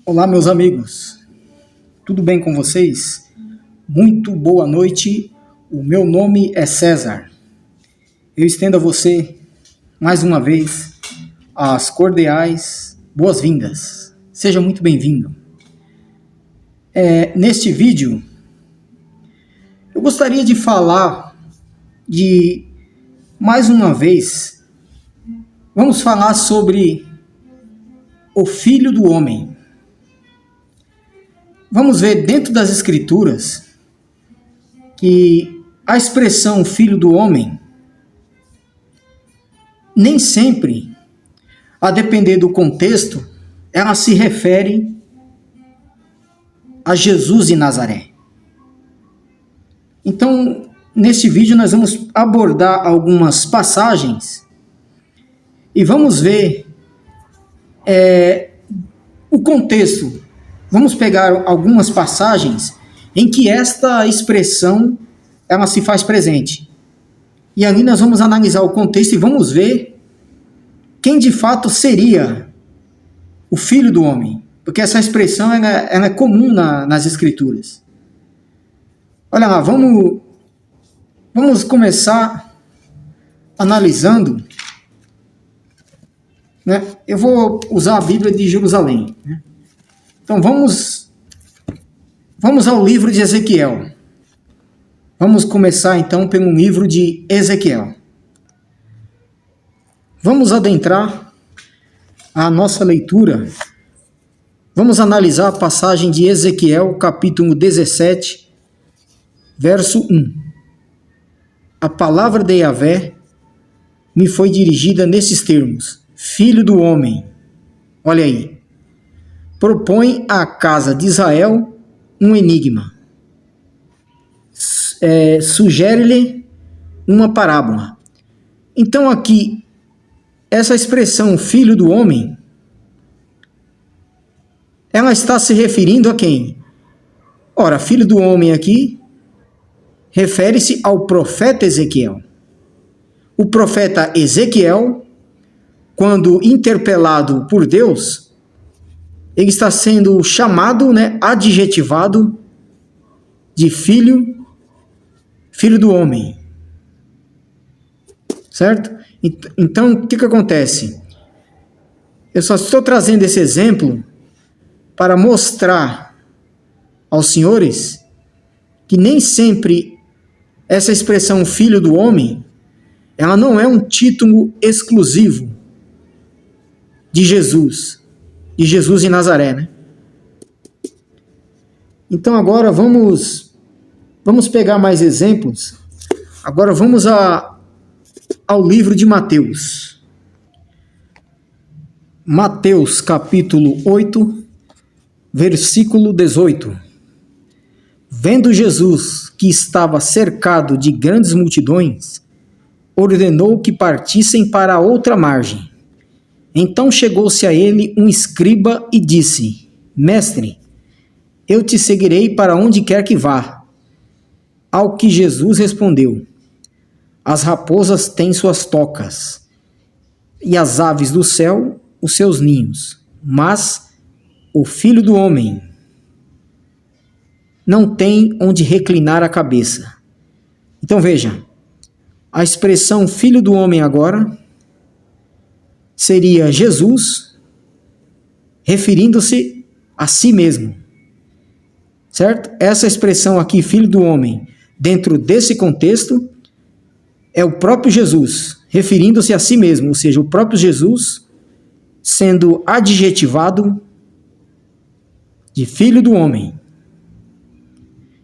Olá, meus amigos, tudo bem com vocês? Muito boa noite, o meu nome é César. Eu estendo a você, mais uma vez, as cordiais boas-vindas. Seja muito bem-vindo. Neste vídeo, eu gostaria de falar mais uma vez, vamos falar sobre o Filho do Homem. Vamos ver dentro das Escrituras que a expressão Filho do Homem nem sempre, a depender do contexto, ela se refere a Jesus de Nazaré. Então, neste vídeo nós vamos abordar algumas passagens e vamos ver o contexto. Vamos pegar algumas passagens em que esta expressão ela se faz presente. E ali nós vamos analisar o contexto e vamos ver quem de fato seria o Filho do Homem. Porque essa expressão ela é comum nas Escrituras. Olha lá, vamos começar analisando. Né? Eu vou usar a Bíblia de Jerusalém. Né? Então vamos ao livro de Ezequiel. Vamos começar então pelo livro de Ezequiel. Vamos adentrar a nossa leitura. Vamos analisar a passagem de Ezequiel, capítulo 17, verso 1. A palavra de Yahvé me foi dirigida nesses termos: Filho do homem, olha aí, propõe à casa de Israel um enigma. Sugere-lhe uma parábola. Então aqui, essa expressão Filho do homem, ela está se referindo a quem? Ora, Filho do homem aqui refere-se ao profeta Ezequiel. O profeta Ezequiel, quando interpelado por Deus, ele está sendo chamado, adjetivado de filho do homem. Certo? Então, o que acontece? Eu só estou trazendo esse exemplo para mostrar aos senhores que nem sempre essa expressão filho do homem, ela não é um título exclusivo de Jesus de Nazaré, né? Então agora vamos pegar mais exemplos. Agora vamos ao livro de Mateus. Mateus capítulo 8, versículo 18. Vendo Jesus que estava cercado de grandes multidões, ordenou que partissem para a outra margem. Então chegou-se a ele um escriba e disse: Mestre, eu te seguirei para onde quer que vá. Ao que Jesus respondeu: As raposas têm suas tocas, e as aves do céu os seus ninhos, mas o Filho do homem não tem onde reclinar a cabeça. Então veja, a expressão Filho do homem agora seria Jesus referindo-se a si mesmo, certo? Essa expressão aqui, Filho do homem, dentro desse contexto, é o próprio Jesus referindo-se a si mesmo, ou seja, o próprio Jesus sendo adjetivado de Filho do homem.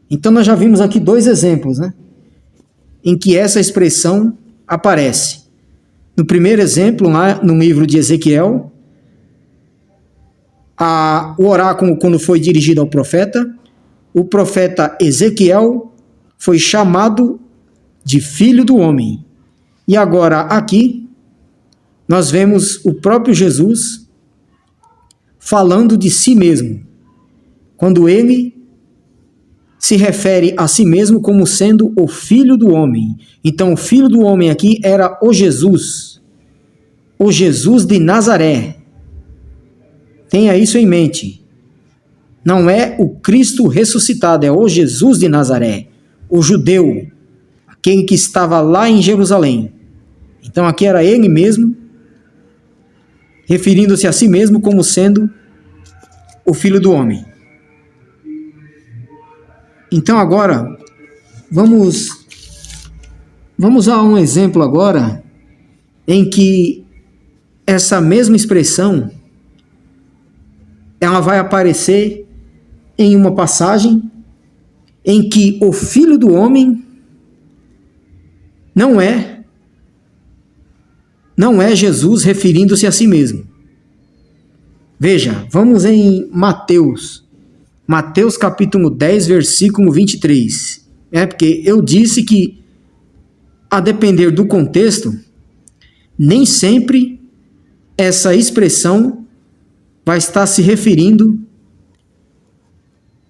Então nós já vimos aqui dois exemplos, em que essa expressão aparece. No primeiro exemplo, lá no livro de Ezequiel, o oráculo, quando foi dirigido ao profeta, o profeta Ezequiel foi chamado de Filho do homem. E agora aqui, nós vemos o próprio Jesus falando de si mesmo, quando ele se refere a si mesmo como sendo o Filho do homem. Então, o Filho do homem aqui era o Jesus de Nazaré. Tenha isso em mente. Não é o Cristo ressuscitado, é o Jesus de Nazaré, o judeu, aquele que estava lá em Jerusalém. Então aqui era ele mesmo, referindo-se a si mesmo como sendo o Filho do Homem. Então agora, vamos a um exemplo agora, em que essa mesma expressão, ela vai aparecer em uma passagem em que o Filho do Homem não é Jesus referindo-se a si mesmo. Veja, vamos em Mateus capítulo 10, versículo 23. Porque eu disse que, a depender do contexto, nem sempre essa expressão vai estar se referindo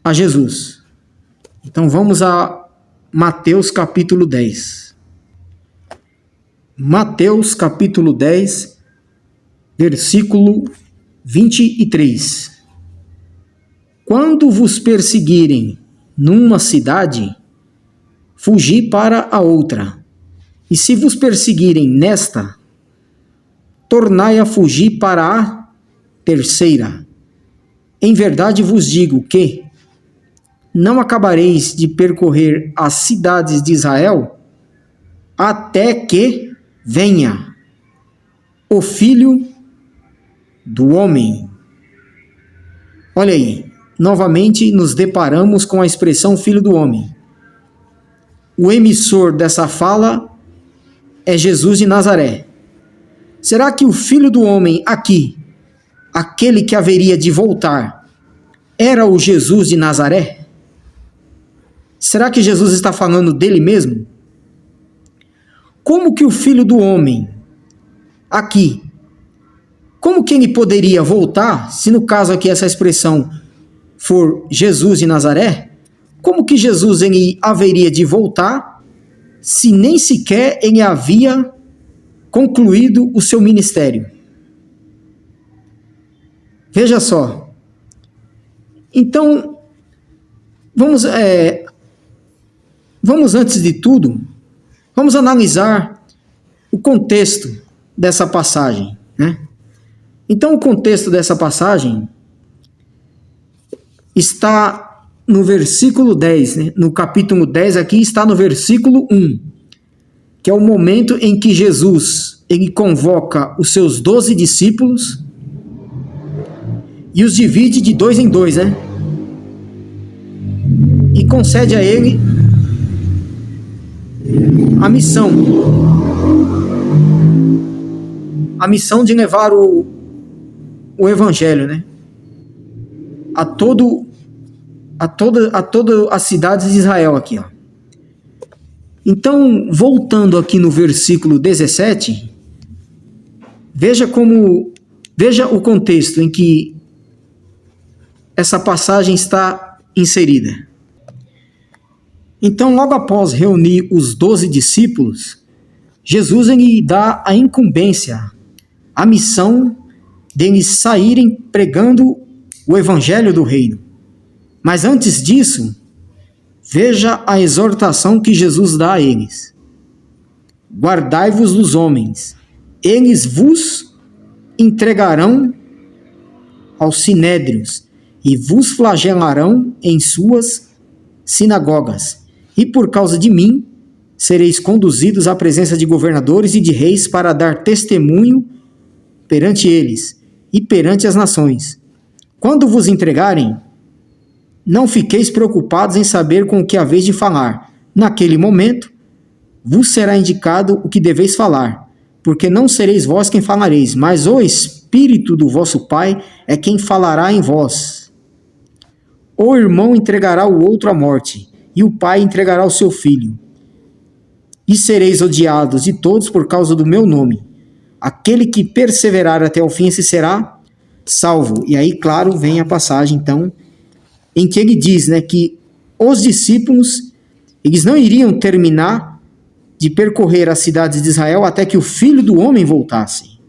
a Jesus. Então vamos a Mateus capítulo 10. Mateus capítulo 10, versículo 23. Quando vos perseguirem numa cidade, fugi para a outra. E se vos perseguirem nesta, tornai a fugir para a terceira. Em verdade vos digo que não acabareis de percorrer as cidades de Israel até que venha o Filho do Homem. Olha aí, novamente nos deparamos com a expressão Filho do Homem. O emissor dessa fala é Jesus de Nazaré. Será que o Filho do Homem aqui, aquele que haveria de voltar, era o Jesus de Nazaré? Será que Jesus está falando dele mesmo? Como que o Filho do Homem, aqui, como que ele poderia voltar, se no caso aqui essa expressão for Jesus de Nazaré, como que Jesus ele haveria de voltar, se nem sequer ele havia concluído o seu ministério? Veja só. Então, vamos antes de tudo, vamos analisar o contexto dessa passagem, né? Então, o contexto dessa passagem está no versículo 10, né? No capítulo 10 aqui está no versículo 1, que é o momento em que Jesus ele convoca os seus 12 discípulos e os divide de 2 em 2, né? E concede a ele a missão de levar o evangelho, né? A todas as cidades de Israel aqui, ó. Então, voltando aqui no versículo 17, veja o contexto em que essa passagem está inserida. Então, logo após reunir os 12 discípulos, Jesus lhe dá a incumbência, a missão deles saírem pregando o evangelho do reino. Mas antes disso, veja a exortação que Jesus dá a eles. Guardai-vos dos homens, eles vos entregarão aos sinédrios e vos flagelarão em suas sinagogas. E por causa de mim, sereis conduzidos à presença de governadores e de reis para dar testemunho perante eles e perante as nações. Quando vos entregarem, não fiqueis preocupados em saber com o que haveis de falar. Naquele momento, vos será indicado o que deveis falar, porque não sereis vós quem falareis, mas o Espírito do vosso Pai é quem falará em vós. O irmão entregará o outro à morte, e o pai entregará o seu filho. E sereis odiados de todos por causa do meu nome. Aquele que perseverar até o fim se será salvo. E aí, claro, vem a passagem, então, em que ele diz, né, que os discípulos, eles não iriam terminar de percorrer as cidades de Israel até que o Filho do Homem voltasse.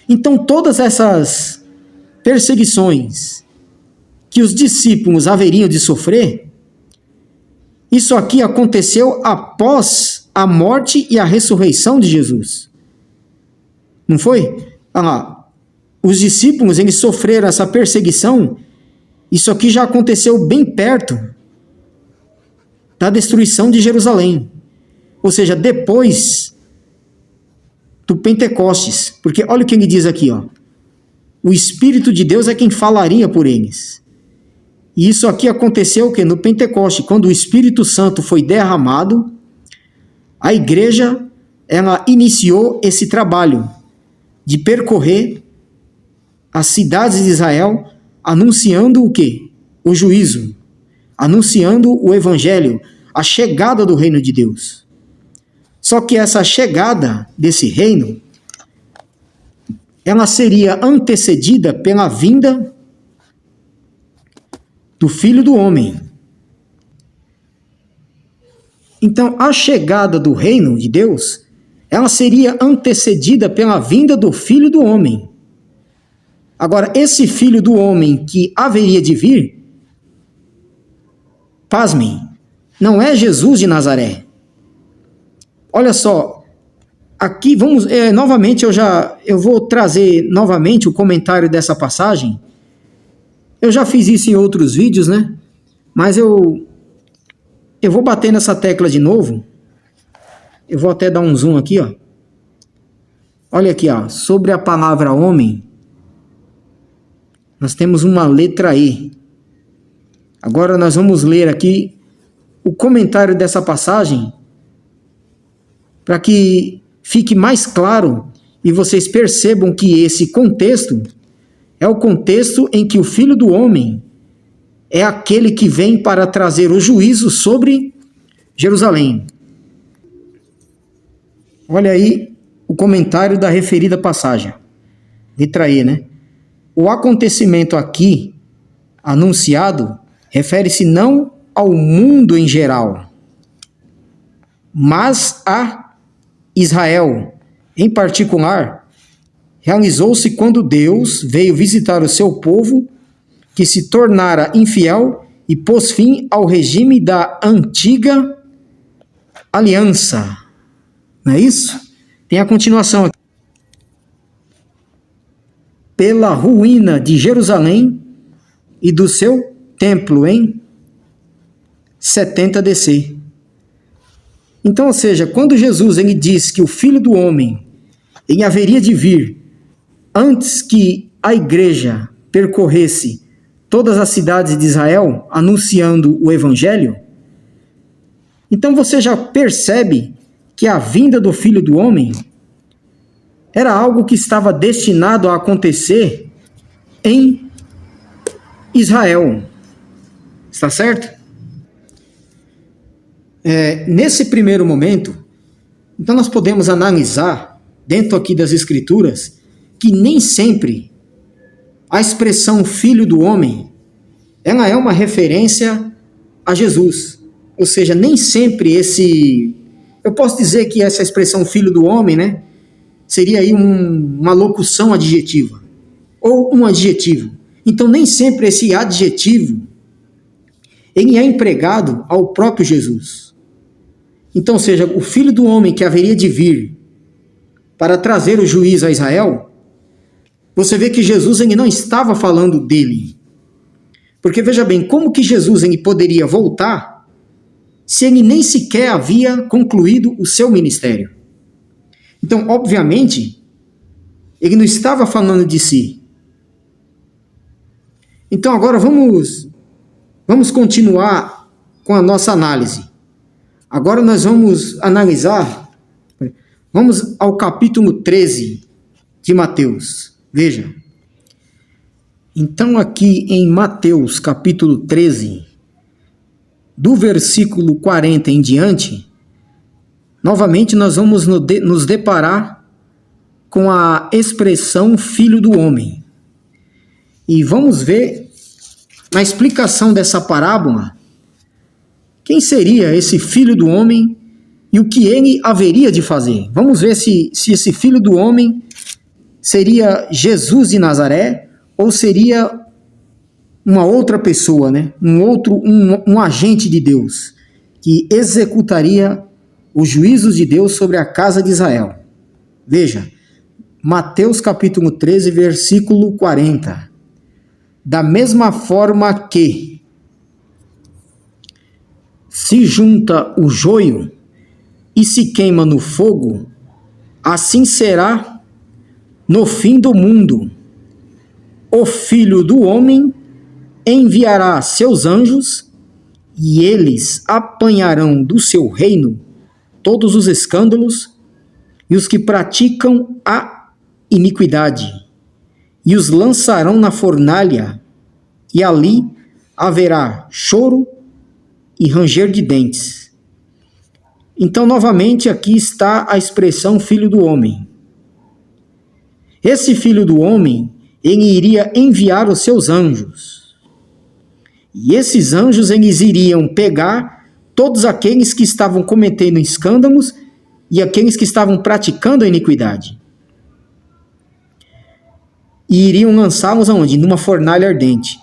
Então, todas essas perseguições que os discípulos haveriam de sofrer, isso aqui aconteceu após a morte e a ressurreição de Jesus. Não foi? Os discípulos, eles sofreram essa perseguição. Isso aqui já aconteceu bem perto da destruição de Jerusalém. Ou seja, depois do Pentecostes. Porque olha o que ele diz aqui, ó. O Espírito de Deus é quem falaria por eles. E isso aqui aconteceu o quê? No Pentecoste, quando o Espírito Santo foi derramado, a igreja, ela iniciou esse trabalho de percorrer as cidades de Israel, anunciando o quê? O juízo, anunciando o evangelho, a chegada do reino de Deus. Só que essa chegada desse reino, ela seria antecedida pela vinda do Filho do Homem. Então, a chegada do reino de Deus, ela seria antecedida pela vinda do Filho do Homem. Agora, esse Filho do Homem que haveria de vir, pasmem, não é Jesus de Nazaré. Olha só, aqui vamos, novamente eu vou trazer novamente o comentário dessa passagem. Eu já fiz isso em outros vídeos, né? Mas eu vou bater nessa tecla de novo. Eu vou até dar um zoom aqui, ó. Olha aqui, ó, sobre a palavra homem, nós temos uma letra E. Agora nós vamos ler aqui o comentário dessa passagem para que fique mais claro e vocês percebam que esse contexto é o contexto em que o Filho do Homem é aquele que vem para trazer o juízo sobre Jerusalém. Olha aí o comentário da referida passagem. Letra E, né? O acontecimento aqui anunciado refere-se não ao mundo em geral, mas a Israel. Em particular, realizou-se quando Deus veio visitar o seu povo que se tornara infiel e pôs fim ao regime da antiga aliança. Não é isso? Tem a continuação aqui. Pela ruína de Jerusalém e do seu templo em 70 DC. Então, ou seja, quando Jesus ele diz que o Filho do Homem ele haveria de vir antes que a igreja percorresse todas as cidades de Israel anunciando o evangelho, então você já percebe que a vinda do Filho do Homem era algo que estava destinado a acontecer em Israel. Está certo? Nesse primeiro momento, então nós podemos analisar, dentro aqui das Escrituras, que nem sempre a expressão Filho do Homem, ela é uma referência a Jesus. Ou seja, nem sempre eu posso dizer que essa expressão Filho do Homem, né, seria aí uma locução adjetiva, ou um adjetivo. Então, nem sempre esse adjetivo, ele é empregado ao próprio Jesus. Então, ou seja, o Filho do Homem que haveria de vir para trazer o juízo a Israel, você vê que Jesus ele não estava falando dele. Porque veja bem, como que Jesus ele poderia voltar se ele nem sequer havia concluído o seu ministério? Então, obviamente, ele não estava falando de si. Então, agora vamos continuar com a nossa análise. Agora nós vamos analisar, vamos ao capítulo 13 de Mateus. Veja. Então, aqui em Mateus, capítulo 13, do versículo 40 em diante, novamente nós vamos nos deparar com a expressão Filho do Homem. E vamos ver, na explicação dessa parábola, quem seria esse Filho do Homem e o que ele haveria de fazer. Vamos ver se esse Filho do Homem seria Jesus de Nazaré ou seria uma outra pessoa, né? Um agente de Deus, que executaria os juízos de Deus sobre a casa de Israel. Veja, Mateus capítulo 13, versículo 40. Da mesma forma que se junta o joio e se queima no fogo, assim será no fim do mundo. O Filho do Homem enviará seus anjos, e eles apanharão do seu reino todos os escândalos e os que praticam a iniquidade, e os lançarão na fornalha, e ali haverá choro e ranger de dentes. Então, novamente, aqui está a expressão Filho do Homem. Esse Filho do Homem, ele iria enviar os seus anjos. E esses anjos, eles iriam pegar todos aqueles que estavam cometendo escândalos e aqueles que estavam praticando a iniquidade. E iriam lançá-los aonde? Numa fornalha ardente.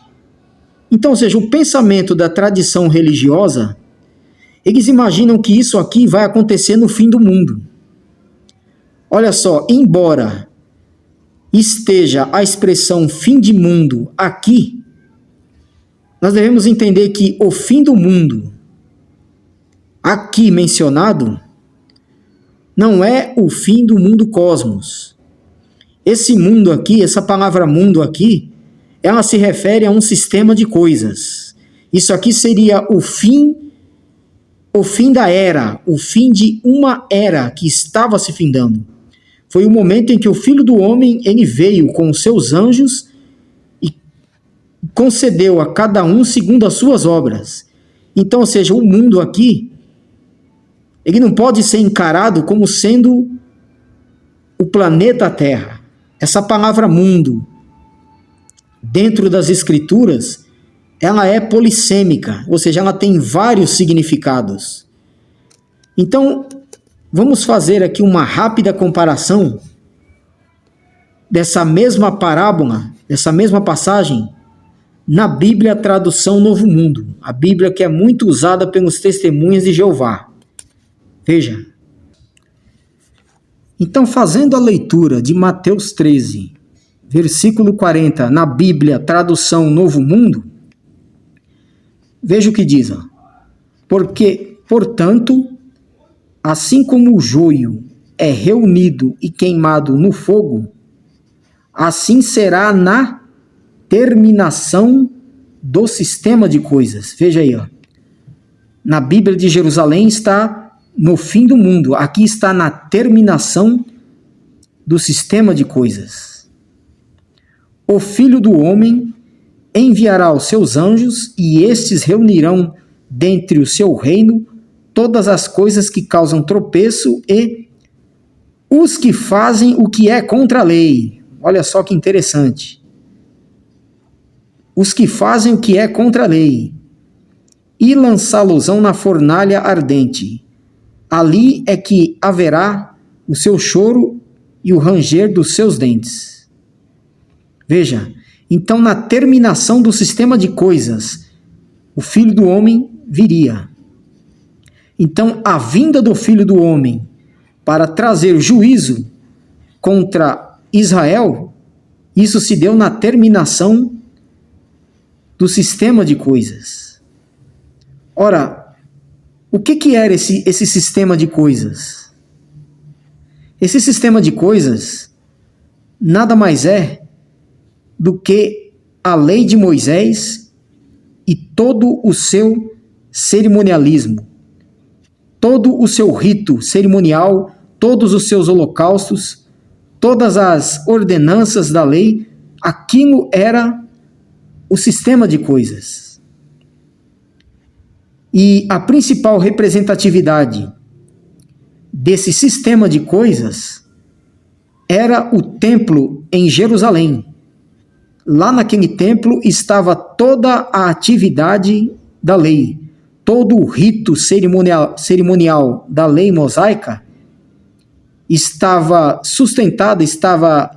Então, ou seja, o pensamento da tradição religiosa, eles imaginam que isso aqui vai acontecer no fim do mundo. Olha só, embora esteja a expressão fim de mundo aqui, nós devemos entender que o fim do mundo aqui mencionado não é o fim do mundo cosmos. Esse mundo aqui, essa palavra mundo aqui, ela se refere a um sistema de coisas. Isso aqui seria o fim da era, o fim de uma era que estava se findando. Foi o momento em que o Filho do Homem, ele veio com os seus anjos e concedeu a cada um segundo as suas obras. Então, ou seja, o mundo aqui, ele não pode ser encarado como sendo o planeta Terra. Essa palavra mundo, dentro das Escrituras, ela é polissêmica, ou seja, ela tem vários significados. Então, vamos fazer aqui uma rápida comparação dessa mesma parábola, dessa mesma passagem, na Bíblia tradução Novo Mundo, a Bíblia que é muito usada pelos testemunhas de Jeová. Veja. Então, fazendo a leitura de Mateus 13, versículo 40, na Bíblia tradução Novo Mundo, veja o que diz. Porque, portanto, assim como o joio é reunido e queimado no fogo, assim será na terminação do sistema de coisas. Veja aí, ó. Na Bíblia de Jerusalém está no fim do mundo. Aqui está na terminação do sistema de coisas. O Filho do Homem enviará os seus anjos e estes reunirão dentre o seu reino todas as coisas que causam tropeço e os que fazem o que é contra a lei. Olha só que interessante. Os que fazem o que é contra a lei e lançá-los-ão na fornalha ardente. Ali é que haverá o seu choro e o ranger dos seus dentes. Veja, então na terminação do sistema de coisas, o Filho do Homem viria. Então a vinda do Filho do Homem para trazer juízo contra Israel, isso se deu na terminação do sistema de coisas. Ora, o que era esse sistema de coisas? Esse sistema de coisas nada mais é do que a lei de Moisés e todo o seu cerimonialismo, todo o seu rito cerimonial, todos os seus holocaustos, todas as ordenanças da lei, aquilo era o sistema de coisas. E a principal representatividade desse sistema de coisas era o templo em Jerusalém. Lá naquele templo estava toda a atividade da lei, todo o rito cerimonial da lei mosaica estava sustentada, estava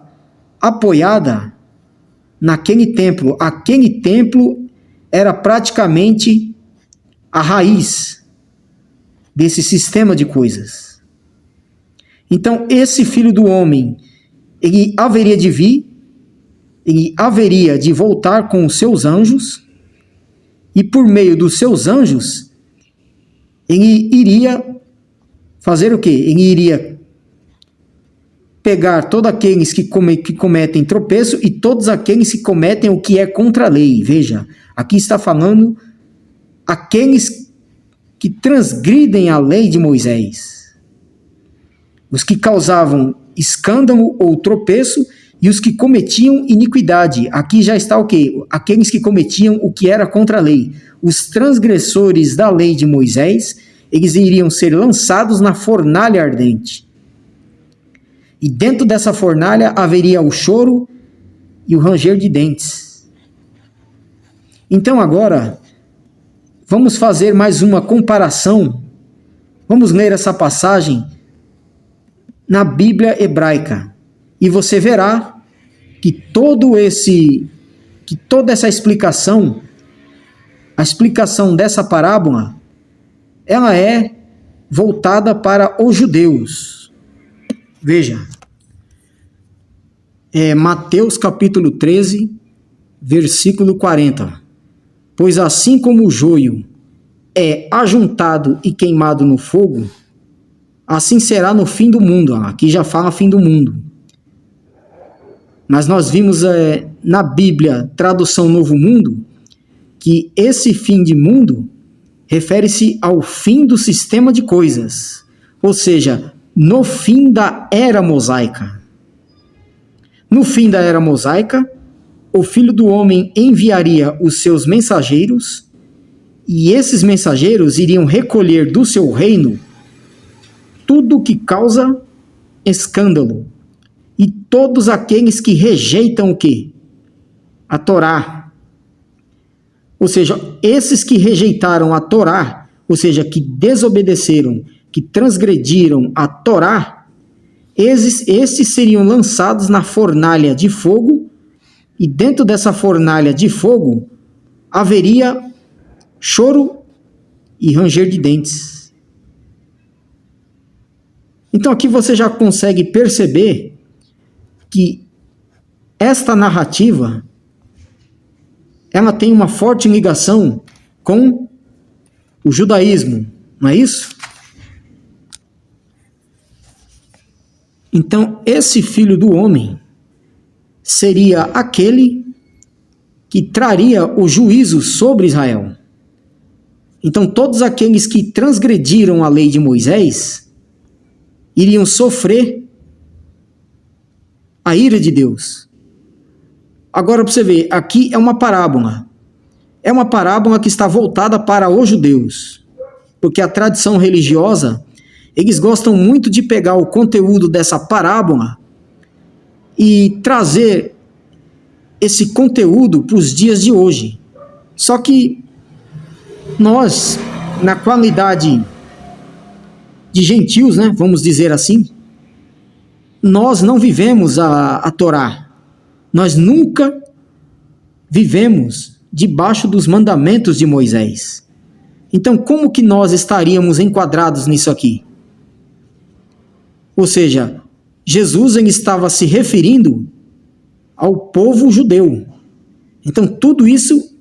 apoiada naquele templo. Aquele templo era praticamente a raiz desse sistema de coisas. Então, esse Filho do Homem, ele haveria de vir, ele haveria de voltar com os seus anjos, e por meio dos seus anjos, ele iria fazer o quê? Ele iria pegar todos aqueles que cometem tropeço e todos aqueles que cometem o que é contra a lei. Veja, aqui está falando aqueles que transgridem a lei de Moisés. Os que causavam escândalo ou tropeço e os que cometiam iniquidade. Aqui já está o quê? Aqueles que cometiam o que era contra a lei. Os transgressores da lei de Moisés, eles iriam ser lançados na fornalha ardente. E dentro dessa fornalha haveria o choro e o ranger de dentes. Então agora, vamos fazer mais uma comparação. Vamos ler essa passagem na Bíblia hebraica. E você verá que toda essa explicação, a explicação dessa parábola, ela é voltada para os judeus. Veja, Mateus capítulo 13, versículo 40. Pois assim como o joio é ajuntado e queimado no fogo, assim será no fim do mundo. Aqui já fala fim do mundo. Mas nós vimos na Bíblia, tradução Novo Mundo, que esse fim de mundo refere-se ao fim do sistema de coisas, ou seja, no fim da era mosaica. No fim da era mosaica, o Filho do Homem enviaria os seus mensageiros, e esses mensageiros iriam recolher do seu reino tudo que causa escândalo, e todos aqueles que rejeitam o quê? A Torá. Ou seja, esses que rejeitaram a Torá, ou seja, que desobedeceram, que transgrediram a Torá, esses seriam lançados na fornalha de fogo, e dentro dessa fornalha de fogo haveria choro e ranger de dentes. Então aqui você já consegue perceber que esta narrativa ela tem uma forte ligação com o judaísmo, não é isso? Então, esse Filho do Homem seria aquele que traria o juízo sobre Israel. Então, todos aqueles que transgrediram a lei de Moisés iriam sofrer a ira de Deus. Agora, para você ver, aqui é uma parábola. É uma parábola que está voltada para os judeus. Porque a tradição religiosa, eles gostam muito de pegar o conteúdo dessa parábola e trazer esse conteúdo para os dias de hoje. Só que nós, na qualidade de gentios, né, vamos dizer assim, nós não vivemos a Torá. Nós nunca vivemos debaixo dos mandamentos de Moisés. Então, como que nós estaríamos enquadrados nisso aqui? Ou seja, Jesus ele estava se referindo ao povo judeu. Então, tudo isso,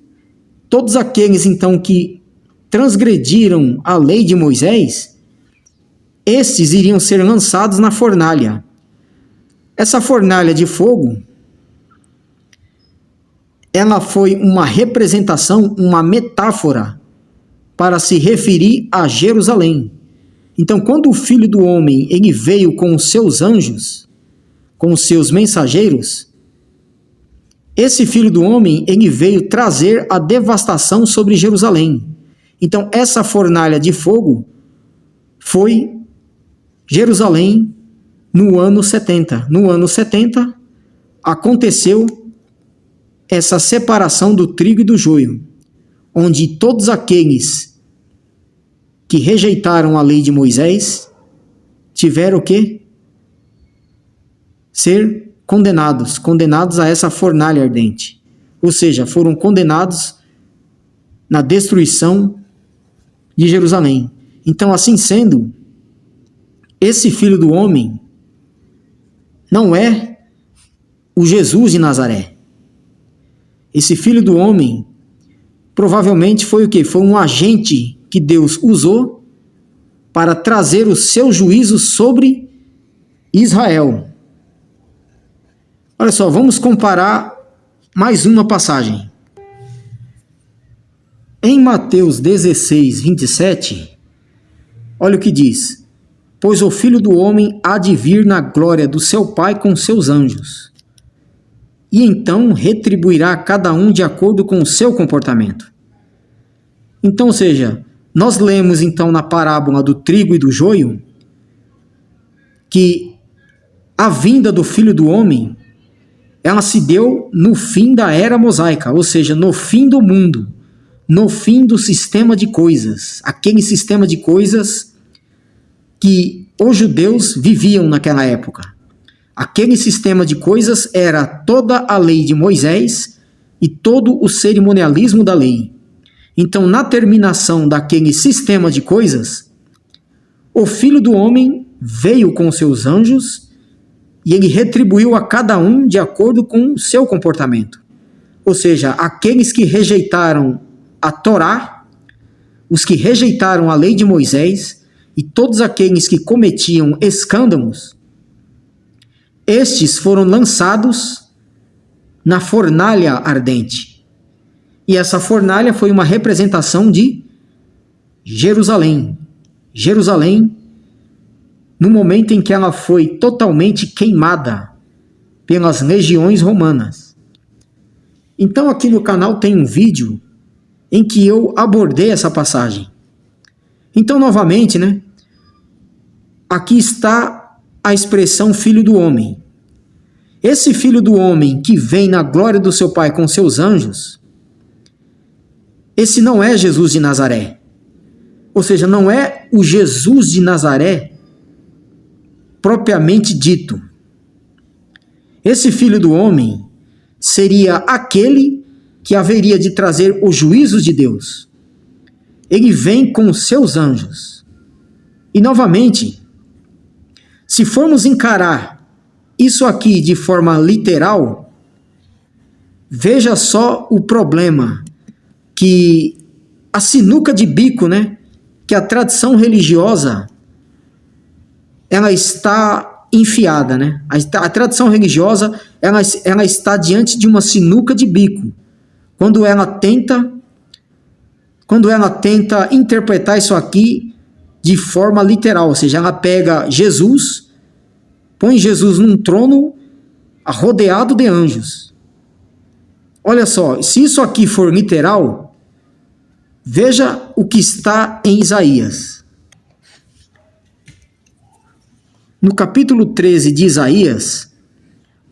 todos aqueles então que transgrediram a lei de Moisés, esses iriam ser lançados na fornalha. Essa fornalha de fogo, ela foi uma representação, uma metáfora para se referir a Jerusalém. Então, quando o Filho do Homem ele veio com os seus anjos, com os seus mensageiros, esse Filho do Homem ele veio trazer a devastação sobre Jerusalém. Então, essa fornalha de fogo foi Jerusalém no ano 70. No ano 70, aconteceu essa separação do trigo e do joio, onde todos aqueles que rejeitaram a lei de Moisés tiveram o quê? Ser condenados a essa fornalha ardente. Ou seja, foram condenados na destruição de Jerusalém. Então, assim sendo, esse Filho do Homem não é o Jesus de Nazaré. Esse Filho do Homem provavelmente foi o quê? Foi um agente que Deus usou para trazer o seu juízo sobre Israel. Olha só, vamos comparar mais uma passagem. Em Mateus 16, 27, olha o que diz: pois o Filho do Homem há de vir na glória do seu Pai com seus anjos, e então retribuirá a cada um de acordo com o seu comportamento. Então, ou seja, nós lemos então na parábola do trigo e do joio que a vinda do Filho do Homem, ela se deu no fim da era mosaica, ou seja, no fim do mundo, no fim do sistema de coisas, aquele sistema de coisas que os judeus viviam naquela época. Aquele sistema de coisas era toda a lei de Moisés e todo o cerimonialismo da lei. Então, na terminação daquele sistema de coisas, o Filho do Homem veio com seus anjos e ele retribuiu a cada um de acordo com o seu comportamento. Ou seja, aqueles que rejeitaram a Torá, os que rejeitaram a lei de Moisés e todos aqueles que cometiam escândalos, estes foram lançados na fornalha ardente. E essa fornalha foi uma representação de Jerusalém. Jerusalém, no momento em que ela foi totalmente queimada pelas legiões romanas. Então aqui no canal tem um vídeo em que eu abordei essa passagem. Então, novamente, aqui está a expressão Filho do Homem. Esse Filho do Homem que vem na glória do seu Pai com seus anjos, esse não é Jesus de Nazaré. Ou seja, não é o Jesus de Nazaré propriamente dito. Esse Filho do Homem seria aquele que haveria de trazer os juízos de Deus. Ele vem com os seus anjos. E novamente, se formos encarar isso aqui de forma literal, veja só o problema que a sinuca de bico, que a tradição religiosa ela está enfiada, A tradição religiosa ela está diante de uma sinuca de bico. Quando ela tenta interpretar isso aqui de forma literal, ou seja, ela pega Jesus, põe Jesus num trono rodeado de anjos. Olha só, se isso aqui for literal, veja o que está em Isaías. No capítulo 13 de Isaías,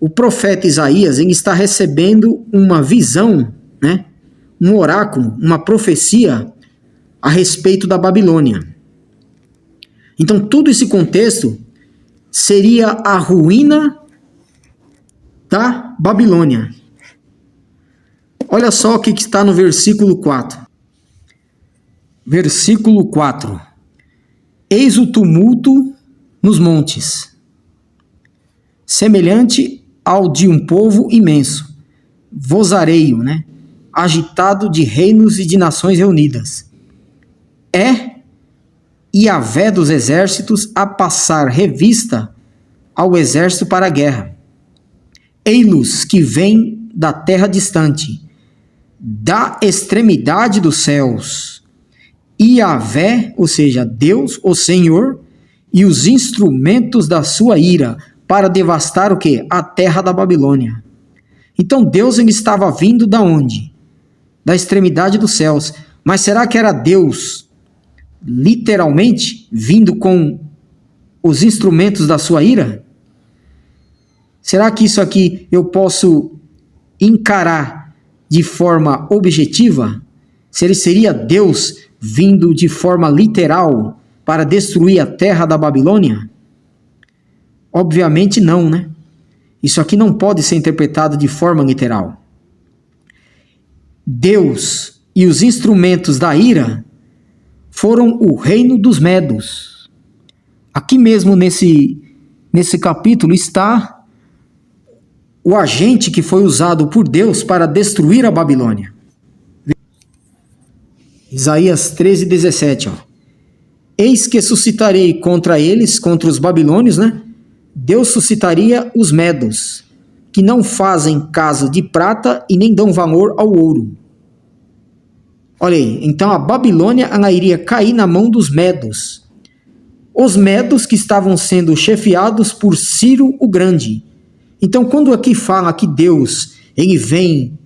o profeta Isaías ele está recebendo uma visão, um oráculo, uma profecia a respeito da Babilônia. Então, todo esse contexto seria a ruína da Babilônia. Olha só o que está no versículo 4. Versículo 4. Eis o tumulto nos montes, semelhante ao de um povo imenso, vozareio, agitado de reinos e de nações reunidas. É Yahvé dos exércitos a passar revista ao exército para a guerra. Ei-los que vêm da terra distante, da extremidade dos céus. Yahvé, ou seja, Deus, o Senhor, e os instrumentos da sua ira, para devastar o quê? A terra da Babilônia. Então Deus ele estava vindo da onde? Da extremidade dos céus. Mas será que era Deus literalmente vindo com os instrumentos da sua ira? Será que isso aqui eu posso encarar de forma objetiva? Se ele seria Deus vindo de forma literal para destruir a terra da Babilônia? Obviamente não, Isso aqui não pode ser interpretado de forma literal. Deus e os instrumentos da ira foram o reino dos medos. Aqui mesmo nesse capítulo está o agente que foi usado por Deus para destruir a Babilônia. Isaías 13:17. Eis que suscitarei contra eles, contra os babilônios, né? Deus suscitaria os medos, que não fazem caso de prata e nem dão valor ao ouro. Olha aí, então a Babilônia ela iria cair na mão dos medos. Os medos que estavam sendo chefiados por Ciro o Grande. Então quando aqui fala que Deus ele vem,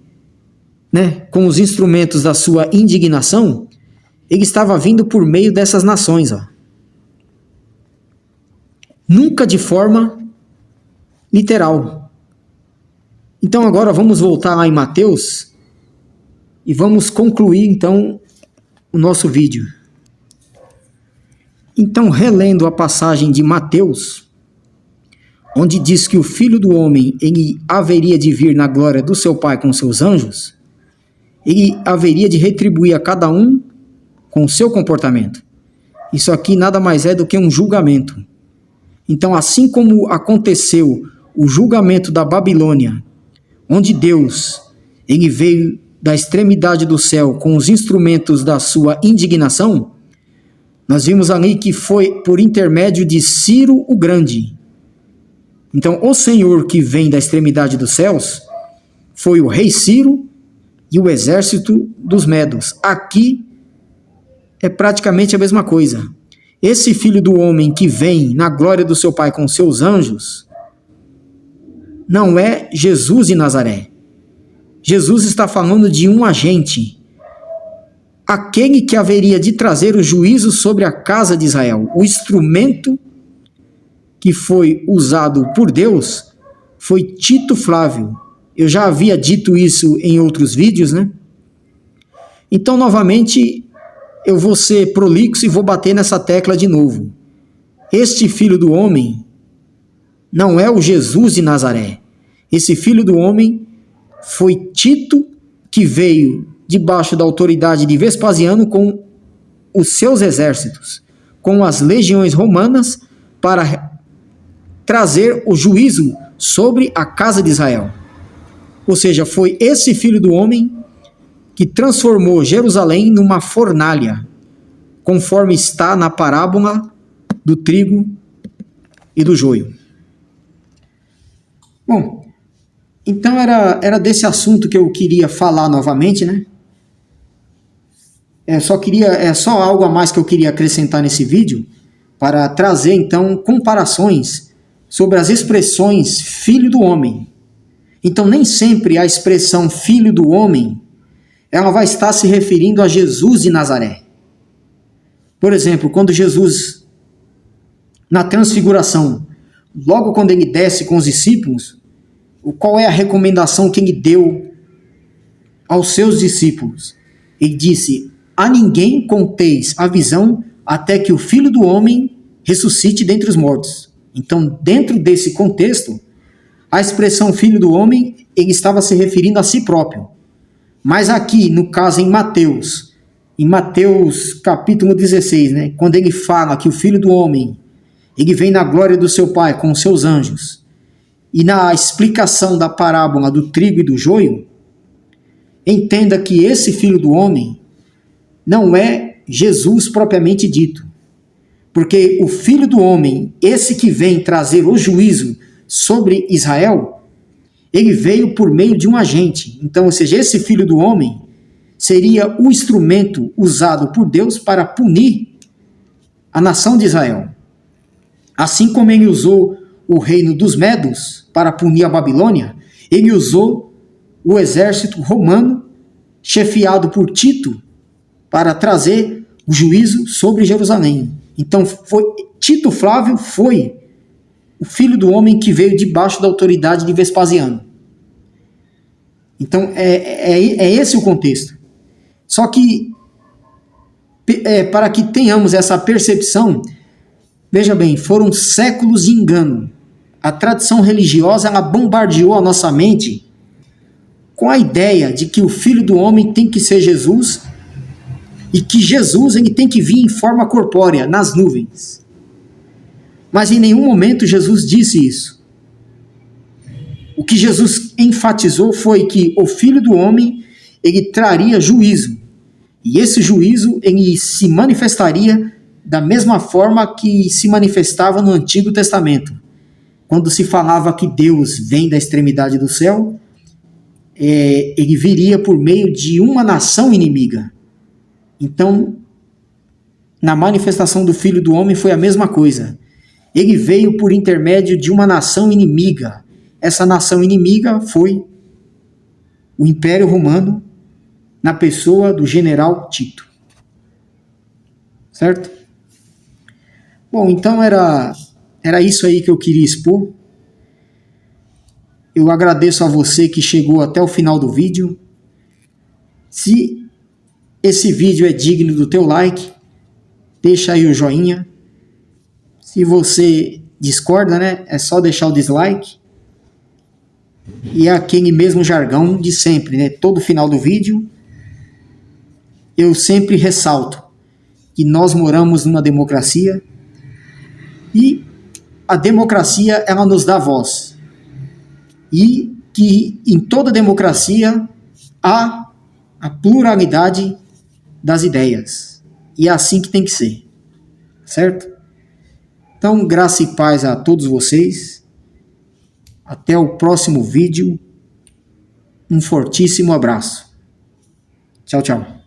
né, com os instrumentos da sua indignação, ele estava vindo por meio dessas nações, ó. Nunca de forma literal. Então agora vamos voltar lá em Mateus e vamos concluir então o nosso vídeo. Então, relendo a passagem de Mateus, onde diz que o Filho do Homem ele haveria de vir na glória do seu Pai com seus anjos, ele haveria de retribuir a cada um com o seu comportamento. Isso aqui nada mais é do que um julgamento. Então, assim como aconteceu o julgamento da Babilônia, onde Deus ele veio da extremidade do céu com os instrumentos da sua indignação, nós vimos ali que foi por intermédio de Ciro o Grande. Então, o Senhor que vem da extremidade dos céus foi o rei Ciro e o exército dos medos. Aqui é praticamente a mesma coisa. Esse Filho do Homem que vem na glória do seu Pai com seus anjos não é Jesus de Nazaré. Jesus está falando de um agente, aquele que haveria de trazer o juízo sobre a casa de Israel. O instrumento que foi usado por Deus foi Tito Flávio. Eu já havia dito isso em outros vídeos, né? Então, novamente, eu vou ser prolixo e vou bater nessa tecla de novo. Este Filho do Homem não é o Jesus de Nazaré. Esse Filho do Homem foi Tito, que veio debaixo da autoridade de Vespasiano com os seus exércitos, com as legiões romanas, para trazer o juízo sobre a casa de Israel. Ou seja, foi esse Filho do Homem que transformou Jerusalém numa fornalha, conforme está na parábola do trigo e do joio. Bom, então era desse assunto que eu queria falar novamente, né? É só algo a mais que eu queria acrescentar nesse vídeo, para trazer então comparações sobre as expressões filho do homem. Então nem sempre a expressão filho do homem ela vai estar se referindo a Jesus de Nazaré. Por exemplo, quando Jesus, na transfiguração, logo quando ele desce com os discípulos, qual é a recomendação que ele deu aos seus discípulos? Ele disse: a ninguém conteis a visão até que o Filho do Homem ressuscite dentre os mortos. Então, dentro desse contexto, a expressão Filho do Homem, ele estava se referindo a si próprio. Mas aqui, no caso em Mateus capítulo 16, né, quando ele fala que o Filho do Homem, ele vem na glória do seu Pai com os seus anjos, e na explicação da parábola do trigo e do joio, entenda que esse Filho do Homem não é Jesus propriamente dito. Porque o Filho do Homem, esse que vem trazer o juízo sobre Israel, ele veio por meio de um agente. Então, ou seja, esse Filho do Homem seria o instrumento usado por Deus para punir a nação de Israel. Assim como ele usou o reino dos Medos para punir a Babilônia, ele usou o exército romano, chefiado por Tito, para trazer o juízo sobre Jerusalém. Então, Tito Flávio foi o Filho do Homem que veio debaixo da autoridade de Vespasiano. Então, é esse o contexto. Só que, para que tenhamos essa percepção, veja bem, foram séculos de engano. a tradição religiosa ela bombardeou a nossa mente com a ideia de que o Filho do Homem tem que ser Jesus e que Jesus ele tem que vir em forma corpórea, nas nuvens. Mas em nenhum momento Jesus disse isso. O que Jesus enfatizou foi que o Filho do Homem ele traria juízo. E esse juízo ele se manifestaria da mesma forma que se manifestava no Antigo Testamento. Quando se falava que Deus vem da extremidade do céu, ele viria por meio de uma nação inimiga. Então, na manifestação do Filho do Homem foi a mesma coisa. Ele veio por intermédio de uma nação inimiga. Essa nação inimiga foi o Império Romano, na pessoa do general Tito. Certo? Bom, então era isso aí que eu queria expor. Eu agradeço a você que chegou até o final do vídeo. Se esse vídeo é digno do teu like, deixa aí o joinha. Se você discorda, né, é só deixar o dislike. E é aquele mesmo jargão de sempre, né? Todo final do vídeo eu sempre ressalto que nós moramos numa democracia e a democracia ela nos dá voz. E que em toda democracia há a pluralidade das ideias. E é assim que tem que ser. Certo? Então, graça e paz a todos vocês. Até o próximo vídeo. Um fortíssimo abraço. Tchau, tchau.